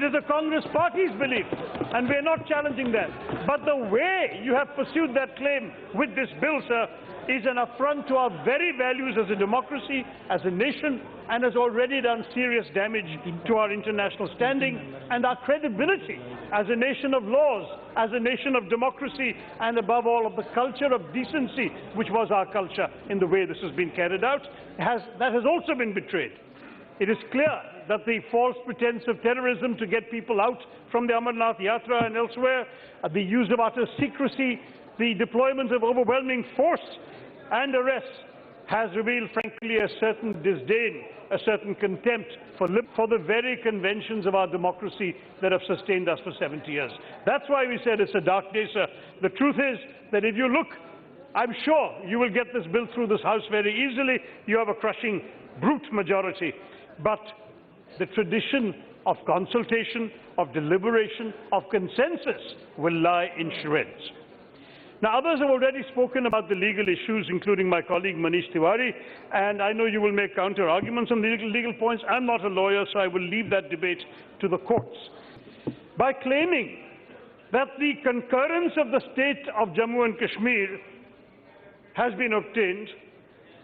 It is the Congress Party's belief, and we are not challenging that. But the way you have pursued that claim with this bill, sir, is an affront to our very values as a democracy, as a nation, and has already done serious damage to our international standing and our credibility as a nation of laws, as a nation of democracy, and above all of the culture of decency, which was our culture in the way this has been carried out, that has also been betrayed. It is clear that the false pretense of terrorism to get people out from the Amarnath Yatra and elsewhere, the use of utter secrecy, the deployment of overwhelming force and arrests has revealed, frankly, a certain disdain, a certain contempt for the very conventions of our democracy that have sustained us for 70 years. That's why we said it's a dark day, sir. The truth is that if you look, I'm sure you will get this bill through this House very easily. You have a crushing, brute majority. But the tradition of consultation, of deliberation, of consensus will lie in shreds. Now, others have already spoken about the legal issues, including my colleague Manish Tiwari, and I know you will make counter-arguments on the legal points. I'm not a lawyer, so I will leave that debate to the courts. By claiming that the concurrence of the state of Jammu and Kashmir has been obtained,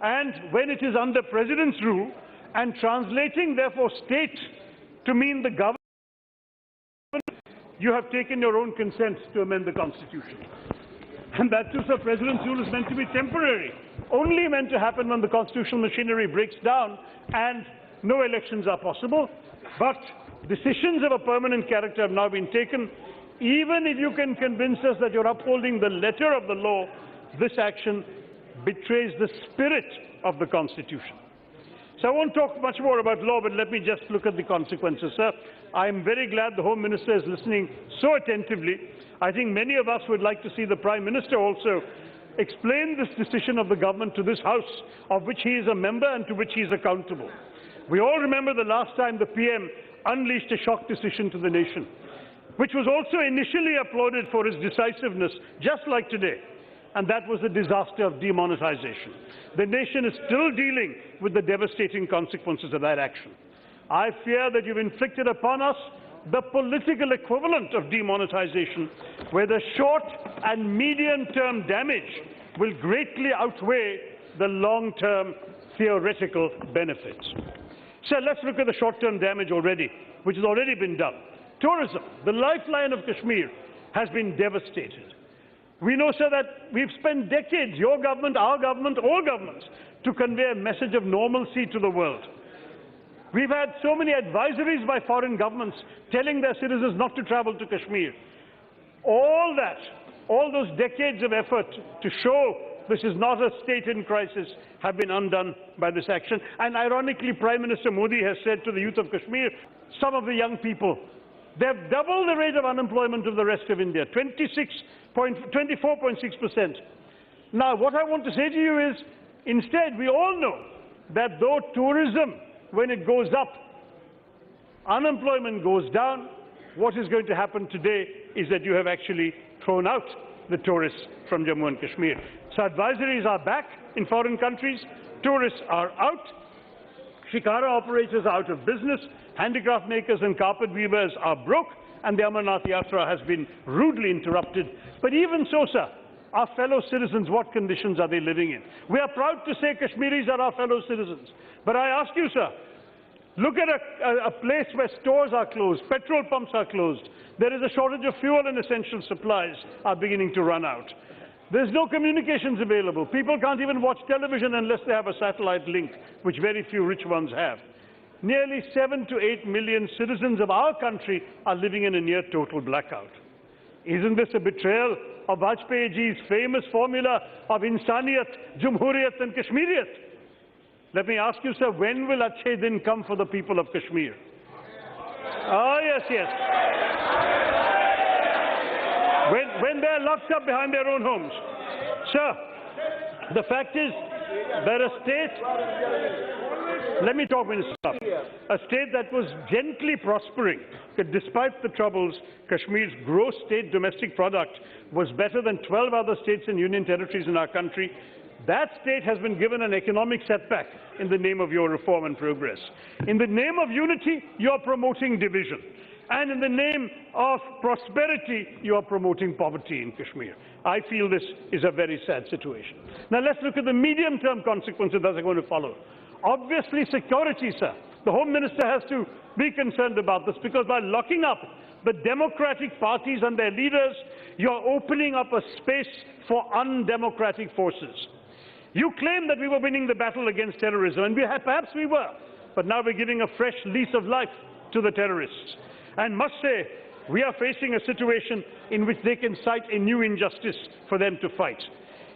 and when it is under President's rule, and translating, therefore, state to mean the government, you have taken your own consent to amend the Constitution. And that too, sir, President's rule is meant to be temporary, only meant to happen when the constitutional machinery breaks down and no elections are possible. But decisions of a permanent character have now been taken. Even if you can convince us that you're upholding the letter of the law, this action betrays the spirit of the Constitution. So I won't talk much more about law, but let me just look at the consequences, sir. I am very glad the Home Minister is listening so attentively. I think many of us would like to see the Prime Minister also explain this decision of the government to this House, of which he is a member and to which he is accountable. We all remember the last time the PM unleashed a shock decision to the nation, which was also initially applauded for its decisiveness, just like today. And that was the disaster of demonetization. The nation is still dealing with the devastating consequences of that action. I fear that you've inflicted upon us the political equivalent of demonetization, where the short and medium-term damage will greatly outweigh the long-term theoretical benefits. So let's look at the short-term damage already, which has already been done. Tourism, the lifeline of Kashmir, has been devastated. We know, sir, that we've spent decades, your government, our government, all governments, to convey a message of normalcy to the world. We've had so many advisories by foreign governments telling their citizens not to travel to Kashmir. All that, all those decades of effort to show this is not a state in crisis have been undone by this action. And ironically, Prime Minister Modi has said to the youth of Kashmir, some of the young people, they've doubled the rate of unemployment of the rest of India, 24.6%. Now, what I want to say to you is, instead, we all know that though tourism, when it goes up, unemployment goes down, what is going to happen today is that you have actually thrown out the tourists from Jammu and Kashmir. So advisories are back in foreign countries, tourists are out, shikara operators are out of business, handicraft makers and carpet weavers are broke, and the Amarnath Yatra has been rudely interrupted. But even so, sir, our fellow citizens, what conditions are they living in? We are proud to say Kashmiris are our fellow citizens. But I ask you, sir, look at a place where stores are closed, petrol pumps are closed. There is a shortage of fuel and essential supplies are beginning to run out. There's no communications available. People can't even watch television unless they have a satellite link, which very few rich ones have. Nearly 7 to 8 million citizens of our country are living in a near total blackout. Isn't this a betrayal of Vajpayee ji's famous formula of Insaniyat, Jumhuriyat and Kashmiriyat? Let me ask you, sir, when will Achhe Din come for the people of Kashmir? Oh, yes, yes. When they're locked up behind their own homes. Sir, the fact is that a state, let me talk, Minister, a state that was gently prospering, that despite the troubles, Kashmir's gross state domestic product was better than 12 other states and union territories in our country. That state has been given an economic setback in the name of your reform and progress. In the name of unity, you're promoting division. And in the name of prosperity, you are promoting poverty in Kashmir. I feel this is a very sad situation. Now let's look at the medium-term consequences that are going to follow. Obviously, security, sir. The Home Minister has to be concerned about this, because by locking up the democratic parties and their leaders, you're opening up a space for undemocratic forces. You claim that we were winning the battle against terrorism, and perhaps we were, but now we're giving a fresh lease of life to the terrorists. And must say, we are facing a situation in which they can cite a new injustice for them to fight.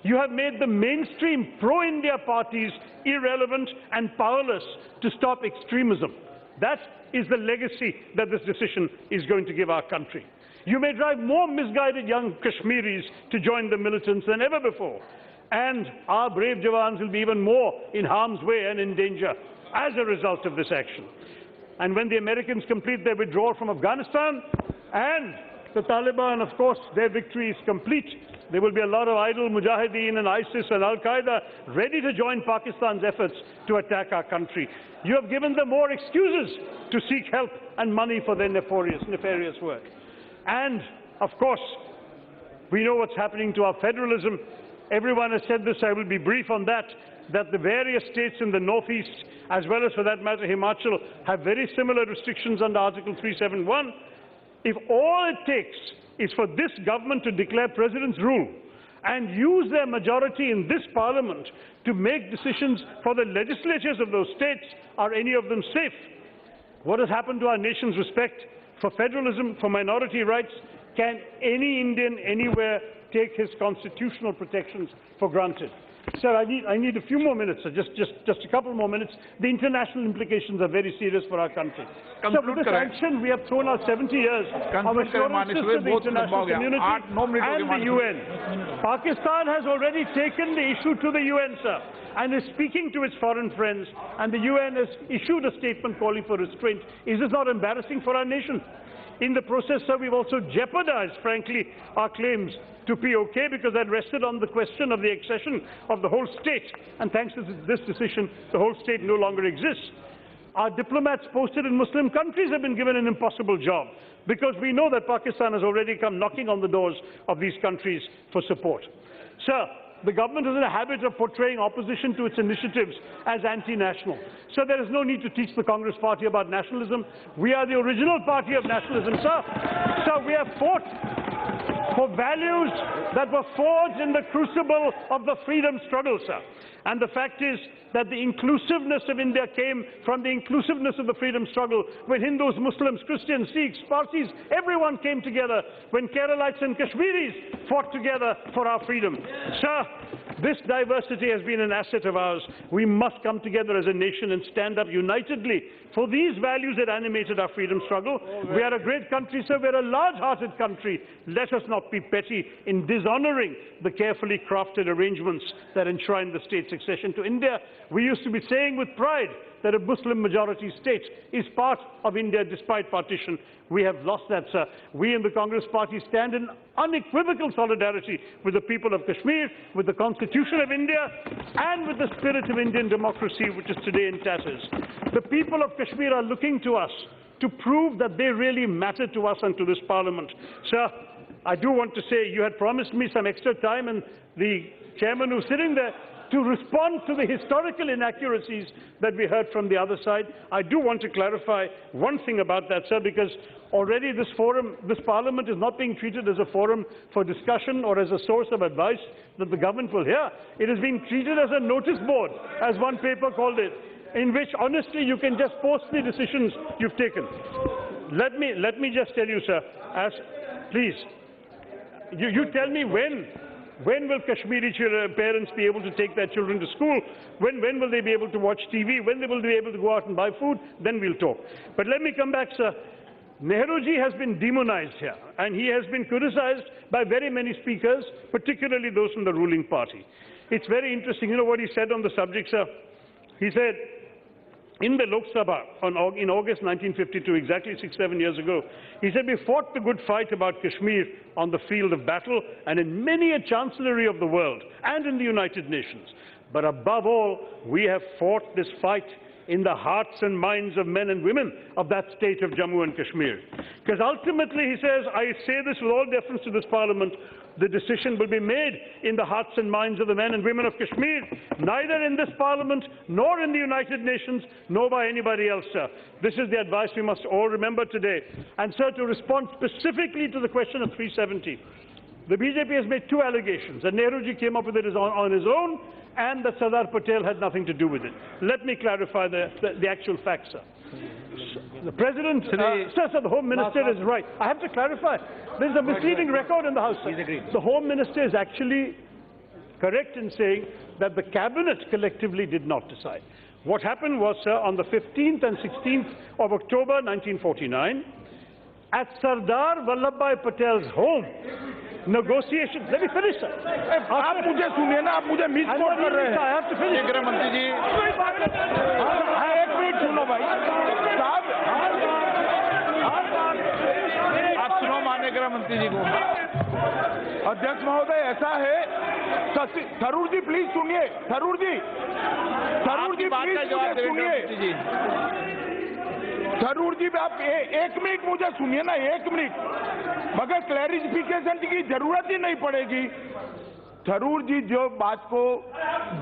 You have made the mainstream pro-India parties irrelevant and powerless to stop extremism. That is the legacy that this decision is going to give our country. You may drive more misguided young Kashmiris to join the militants than ever before. And our brave Jawans will be even more in harm's way and in danger as a result of this action. And when the Americans complete their withdrawal from Afghanistan and the Taliban, of course, their victory is complete, there will be a lot of idle Mujahideen and ISIS and Al-Qaeda ready to join Pakistan's efforts to attack our country. You have given them more excuses to seek help and money for their nefarious work. And, of course, we know what's happening to our federalism. Everyone has said this, I will be brief on that the various states in the northeast, as well as for that matter Himachal, have very similar restrictions under Article 371. If all it takes is for this government to declare President's rule and use their majority in this Parliament to make decisions for the legislatures of those states, are any of them safe? What has happened to our nation's respect for federalism, for minority rights? Can any Indian anywhere take his constitutional protections for granted? Sir, I need a few more minutes, sir. Just a couple more minutes. The international implications are very serious for our country. So with this action, we have thrown out 70 years of assurances to the international community and the UN. Pakistan has already taken the issue to the UN, sir, and is speaking to its foreign friends, and the UN has issued a statement calling for restraint. Is this not embarrassing for our nation? In the process, sir, we've also jeopardized, frankly, our claims to POK, because that rested on the question of the accession of the whole state. And thanks to this decision, the whole state no longer exists. Our diplomats posted in Muslim countries have been given an impossible job, because we know that Pakistan has already come knocking on the doors of these countries for support. Sir, the government is in a habit of portraying opposition to its initiatives as anti-national. So there is no need to teach the Congress Party about nationalism. We are the original party of nationalism, sir. So we have fought for values that were forged in the crucible of the freedom struggle, sir. And the fact is that the inclusiveness of India came from the inclusiveness of the freedom struggle, when Hindus, Muslims, Christians, Sikhs, Parsis, everyone came together, when Keralites and Kashmiris fought together for our freedom. Sir, this diversity has been an asset of ours. We must come together as a nation and stand up unitedly for these values that animated our freedom struggle. We are a great country, sir. We are a large-hearted country. Let us not be petty in dishonoring the carefully crafted arrangements that enshrine the state's accession to India. We used to be saying with pride that a Muslim-majority state is part of India despite partition. We have lost that, sir. We in the Congress Party stand in unequivocal solidarity with the people of Kashmir, with the Constitution of India, and with the spirit of Indian democracy, which is today in tatters. The people of Kashmir are looking to us to prove that they really matter to us and to this Parliament. Sir, I do want to say you had promised me some extra time, and the chairman who's sitting there, to respond to the historical inaccuracies that we heard from the other side. I do want to clarify one thing about that, sir, because already this forum, this Parliament is not being treated as a forum for discussion or as a source of advice that the government will hear. It is being treated as a notice board, as one paper called it, in which honestly you can just post the decisions you've taken. Let me just tell you, sir, please, you tell me when will Kashmiri parents be able to take their children to school? When will they be able to watch TV? When they will be able to go out and buy food? Then we'll talk. But let me come back, sir. Nehruji has been demonized here, and he has been criticized by very many speakers, particularly those from the ruling party. It's very interesting. You know what he said on the subject, sir? He said, in the Lok Sabha in August 1952, exactly 6-7 years ago, he said, we fought the good fight about Kashmir on the field of battle and in many a chancellery of the world and in the United Nations. But above all, we have fought this fight in the hearts and minds of men and women of that state of Jammu and Kashmir. Because ultimately, he says, I say this with all deference to this Parliament, the decision will be made in the hearts and minds of the men and women of Kashmir, neither in this Parliament, nor in the United Nations, nor by anybody else, sir. This is the advice we must all remember today. And, sir, to respond specifically to the question of 370, the BJP has made two allegations, that Nehruji came up with it on his own, and that Sardar Patel had nothing to do with it. Let me clarify the actual facts, sir. The President, sir, the Home Minister is right. I have to clarify. There's a misleading record in the House. The Home Minister is actually correct in saying that the Cabinet collectively did not decide. What happened was, sir, on the 15th and 16th of October 1949, at Sardar Vallabhbhai Patel's home, negotiations. Let me finish, sir. आप मुझे सुनिए ना, आप मुझे miss coat कर रहे हैं। I have to finish. गृह मंत्री जी, एक मिनट सुनो भाई साहब, आप सुनो माननीय गृह मंत्री जी को। अध्यक्ष महोदय, ऐसा है, शशि थरूर जी प्लीज सुनिए, थरूर जी प्लीज सुनिए, थरूर जी आप एक मिनट मुझे सुनिए ना, एक मिनट, मगर क्लैरिफिकेशन की जरूरत ही नहीं पड़ेगी। थरूर जी जो बात को,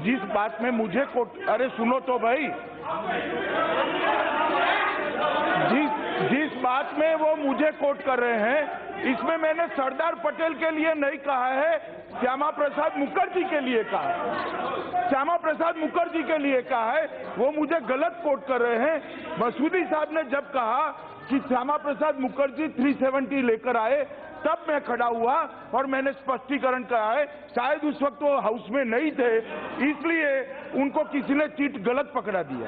जिस बात में मुझे अरे सुनो तो भाई, जिस बात में वो मुझे कोट कर रहे हैं, इसमें मैंने सरदार पटेल के लिए नहीं कहा है, श्यामा प्रसाद मुखर्जी के लिए कहा है। श्यामा प्रसाद मुखर्जी के लिए कहा है, वो मुझे गलत कोट कर रहे हैं। मसूदी साहब ने जब कहा कि श्यामा प्रसाद मुखर्जी 370 लेकर आए, तब मैं खड़ा हुआ और मैंने स्पष्टीकरण कहा है। शायद उस वक्त वो हाउस में नहीं थे, इसलिए उनको किसी ने चीट गलत पकड़ा दिया।